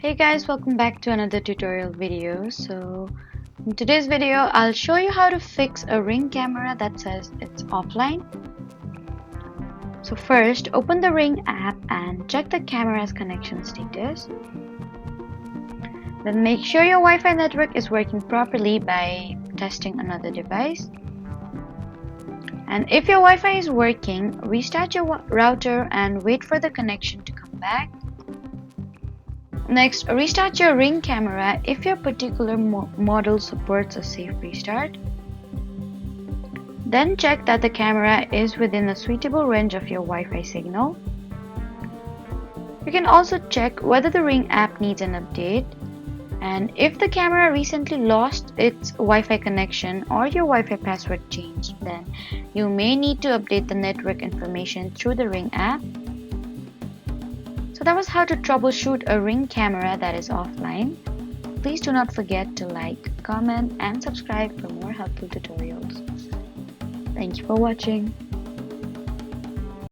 Hey guys, welcome back to another tutorial video. So in today's video I'll show you how to fix a Ring camera that says it's offline. So first, open the Ring app and check the camera's connection status. Then make sure your Wi-Fi network is working properly by testing another device. And if your Wi-Fi is working, restart your router and wait for the connection to come back. Next, restart your Ring camera if your particular model supports a safe restart. Then check that the camera is within a suitable range of your Wi-Fi signal. You can also check whether the Ring app needs an update. And if the camera recently lost its Wi-Fi connection or your Wi-Fi password changed, then you may need to update the network information through the Ring app. So that was how to troubleshoot a Ring camera that is offline. Please do not forget to like, comment, and subscribe for more helpful tutorials. Thank you for watching.